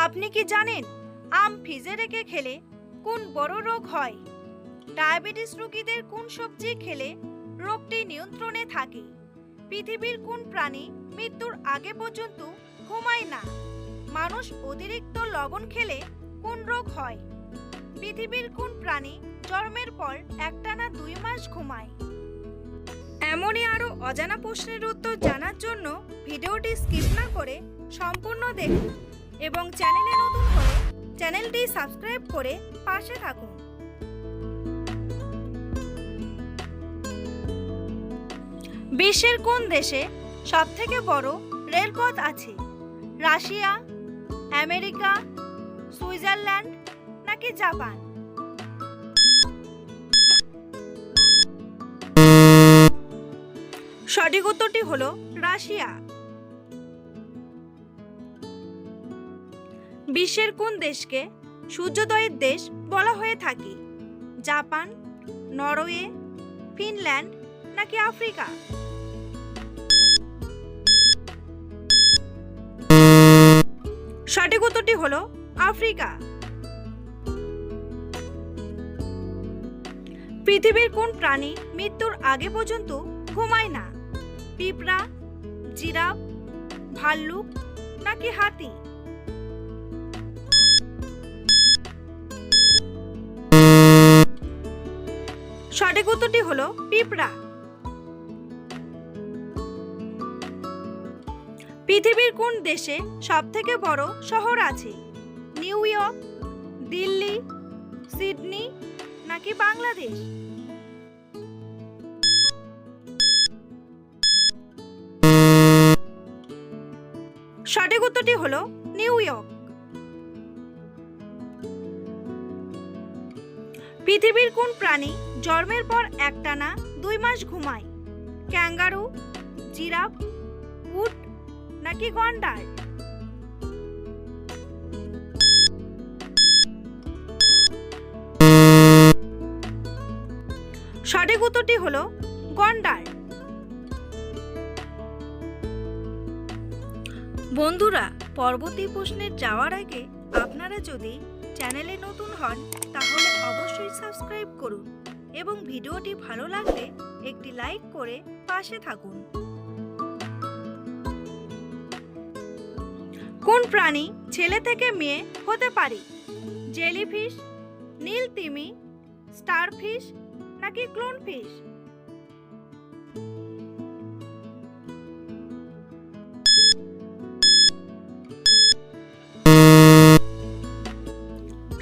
আপনি কি জানেন আম ফ্রিজে রেখে খেলে কোন বড় রোগ হয়? ডায়াবেটিস রোগীদের কোন সবজি খেলে রোগটি নিয়ন্ত্রণে থাকে? পৃথিবীর কোন প্রাণী মৃত্যুর আগে পর্যন্ত ঘুমায় না? মানুষ অতিরিক্ত লবণ খেলে কোন রোগ হয়? পৃথিবীর কোন প্রাণী জন্মের পর একটানা 2 মাস ঘুমায়? এমনই আরও অজানা প্রশ্নের উত্তর জানার জন্য ভিডিওটি স্কিপ না করে সম্পূর্ণ দেখুন এবং চ্যানেলে নতুন হলে চ্যানেলটি সাবস্ক্রাইব করে পাশে থাকুন। বিশ্বের কোন দেশে সবথেকে বড় রেলপথ আছে? রাশিয়া, আমেরিকা, সুইজারল্যান্ড নাকি জাপান? সঠিক উত্তরটি হলো রাশিয়া। বিশ্বের কোন দেশকে সূর্যোদয়ের দেশ বলা হয়ে থাকে? জাপান, নরওয়ে, ফিনল্যান্ড নাকি আফ্রিকা? সঠিক উত্তরটি হলো আফ্রিকা। পৃথিবীর কোন প্রাণী মৃত্যুর আগে পর্যন্ত ঘুমায় না? পিঁপড়া, জিরাফ, ভাল্লুক নাকি হাতি? সঠিক উত্তরটি হলো পিঁপড়া। পৃথিবীর কোন দেশে সবথেকে বড় শহর আছে? নিউ ইয়র্ক, দিল্লি, সিডনি নাকি বাংলাদেশ? সঠিক উত্তরটি হলো নিউ ইয়র্ক। পৃথিবীর কোন প্রাণী জন্মের পর একটানা 2 মাস ঘুমায়? ক্যাঙ্গারু, জিরাফ, উট নাকি গন্ডার? সঠিক উত্তরটি হলো গন্ডার। বন্ধুরা, পরবর্তী প্রশ্নে যাওয়ার আগে আপনারা যদি চ্যানেলে নতুন হন তাহলে অবশ্যই সাবস্ক্রাইব করুন এবং ভিডিওটি ভালো লাগলে একটি লাইক করে পাশে থাকুন। কোন প্রাণী ছেলে থেকে মেয়ে হতে পারে? জেলিফিশ, নীল তিমি, স্টারফিশ নাকি ক্লোনফিশ?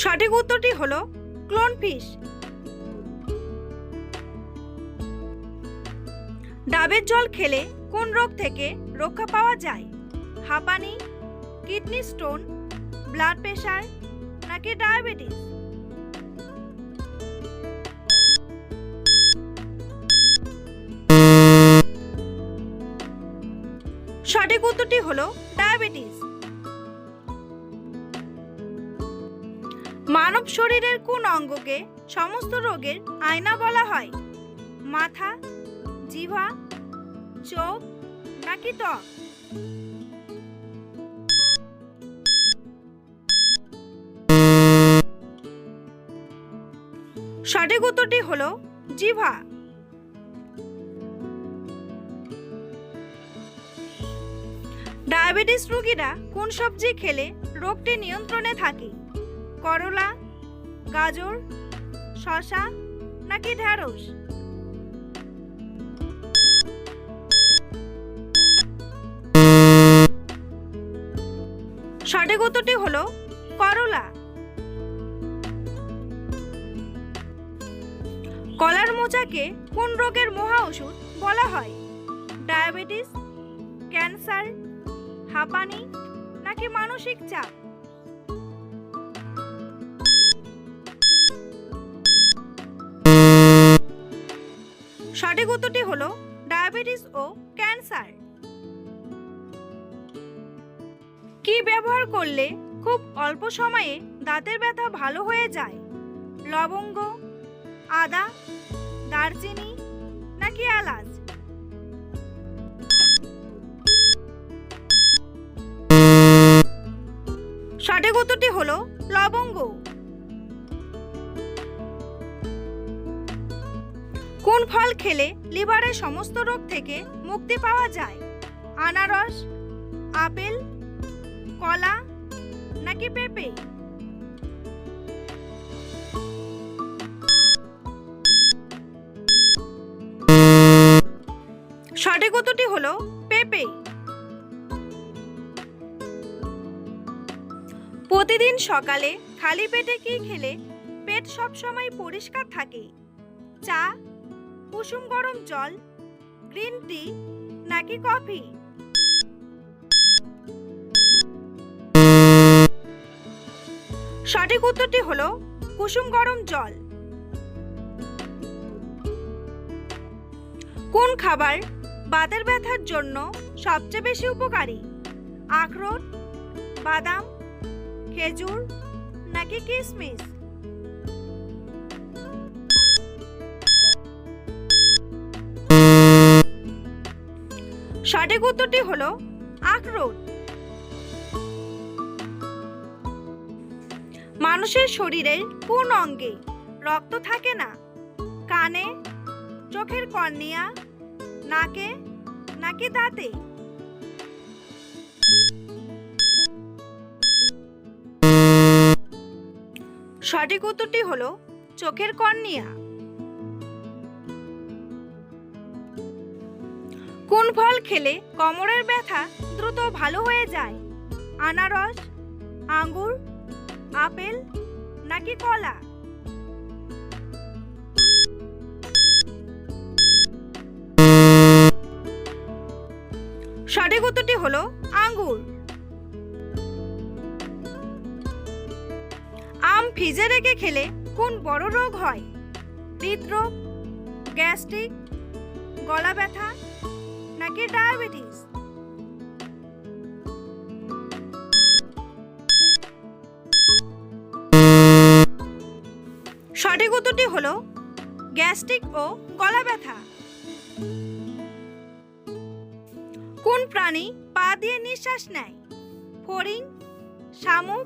সঠিক উত্তরটি হলো ক্লোনফিশ। ডাবের জল খেলে কোন রোগ থেকে রক্ষা পাওয়া যায়? হাঁপানি, কিডনি স্টোন, ব্লাড প্রেশার নাকি ডায়াবেটিস? সঠিক উত্তরটি হলো ডায়াবেটিস। মানব শরীরের কোন অঙ্গকে সমস্ত রোগের আয়না বলা হয়? মাথা, জিহ্বা, চোখ নাকি ত্বক? সঠিক উত্তরটি হলো জিহ্বা। ডায়াবেটিস রোগীরা কোন সবজি খেলে রোগটি নিয়ন্ত্রণে থাকে? করলা, গাজর, শসা নাকি ঢেঁড়স? সঠিক উত্তরটি হলো করলা। কলার মোচাকে কোন রোগের মহা ওষুধ বলা হয়? ডায়াবেটিস, ক্যান্সার, হাঁপানি নাকি মানসিক চাপ? সঠিক উত্তরটি হলো ডায়াবেটিস ও ক্যান্সার। কি ব্যবহার করলে খুব অল্প সময়ে দাঁতের ব্যথা ভালো হয়ে যায়? লবঙ্গ, আদা, দারচিনি নাকি এলাচ? সঠিক উত্তরটি হলো লবঙ্গ। কোন ফল খেলে লিভারের সমস্ত রোগ থেকে মুক্তি পাওয়া যায়? আনারস, আপেল, কলা নাকি পেঁপে? সঠিক উত্তরটি হলো পেঁপে। প্রতিদিন সকালে খালি পেটে কি খেলে পেট সবসময় পরিষ্কার থাকে? চা, কুসুম গরম জল, গ্রিন টি নাকি কফি? সঠিক উত্তরটি হলো কুসুম গরম জল। কোন খাবার বাতের ব্যথার জন্য সবচেয়ে বেশি উপকারী? আখরোট, বাদাম, খেজুর নাকি কিশমিশ? সঠিক উত্তরটি হলো আখরোট। মানুষের শরীরের কোন অঙ্গে রক্ত থাকে না? কানে, চোখের কর্নিয়া, নাকে নাকি দাঁতে? সঠিক উত্তরটি হলো চোখের কর্নিয়া। কোন ফল খেলে কোমরের ব্যথা দ্রুত ভালো হয়ে যায়? আনারস, আঙ্গুর, আপেল নাকি কলা? সঠিক উত্তরটি হলো আঙ্গুর। আম ফ্রিজে রেখে খেলে কোন বড় রোগ হয়? হৃদরোগ, গ্যাস্ট্রিক, গলা ব্যথা নাকি ডায়াবেটিস? সঠিক উত্তরটি হলো গ্যাস্ট্রিক ও গলা ব্যথা। কোন প্রাণী পা দিয়ে নিঃশ্বাস নেয়? ফড়িং, শামুক,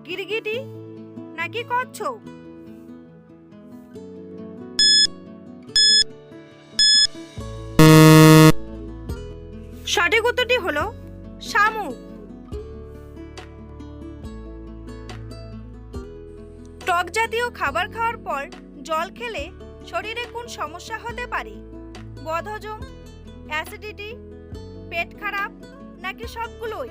গিরগিটি নাকি কচ্ছপ? সঠিক উত্তরটি হলো শামুক। টক জাতীয় খাবার খাওয়ার পর জল খেলে শরীরে কোন সমস্যা হতে পারে? বদহজম, অ্যাসিডিটি, পেট খারাপ নাকি সবগুলোই?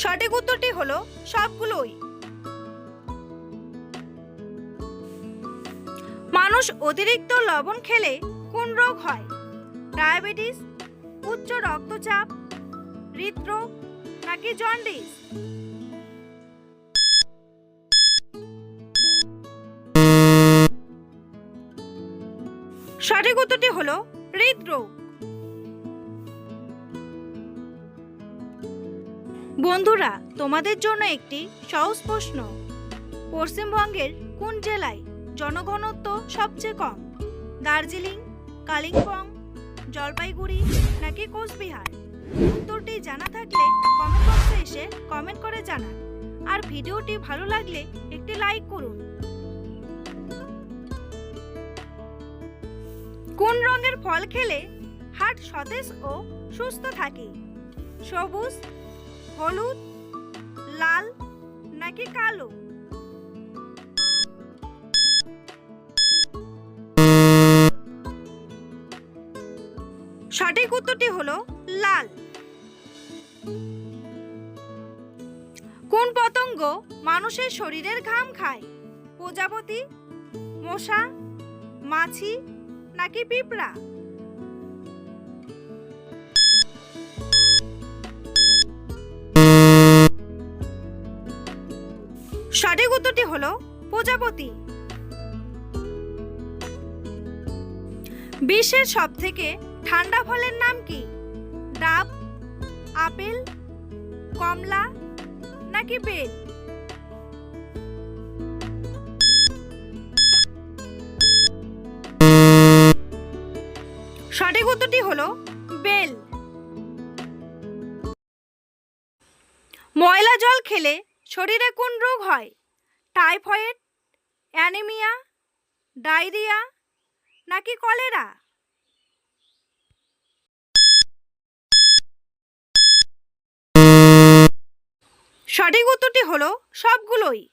সঠিক উত্তরটি হলো সবগুলোই। মানুষ অতিরিক্ত লবণ খেলে কোন রোগ হয়? ডায়াবেটিস, উচ্চ রক্তচাপ, হৃদরোগ নাকি জন্ডিস? সঠিক উত্তরটি হলো হৃদরোগ। বন্ধুরা, তোমাদের জন্য একটি সহজ প্রশ্ন। পশ্চিমবঙ্গের কোন জেলায় জনঘনত্ব সবচেয়ে কম? দার্জিলিং, কালিম্পং, জলপাইগুড়ি নাকি কোচবিহার? উত্তরটি জানা থাকলে কমেন্ট বক্সে এসে কমেন্ট করে জানান। আর ভিডিওটি ভালো লাগলে একটি লাইক করুন। কোন রঙের ফল খেলে হার্ট সতেজ ও সুস্থ থাকে? সবুজ, হলুদ, লাল নাকি কালো? সঠিক উত্তরটি হলো লাল। কোন পতঙ্গ মানুষের শরীরের ঘাম খায়? প্রজাপতি, মশা, মাছি নাকি পিঁপড়া? সঠিক উত্তরটি হলো প্রজাপতি। বিশ্বের সবথেকে ঠান্ডা ফলের নাম কি? ডাব, আপেল, কমলা নাকি বেল? সঠিক উত্তরটি হলো বেল। ময়লা জল খেলে শরীরে কোন রোগ হয়? টাইফয়েড, অ্যানিমিয়া, ডায়রিয়া নাকি কলেরা? সঠিক উত্তরটি হলো সবগুলোই।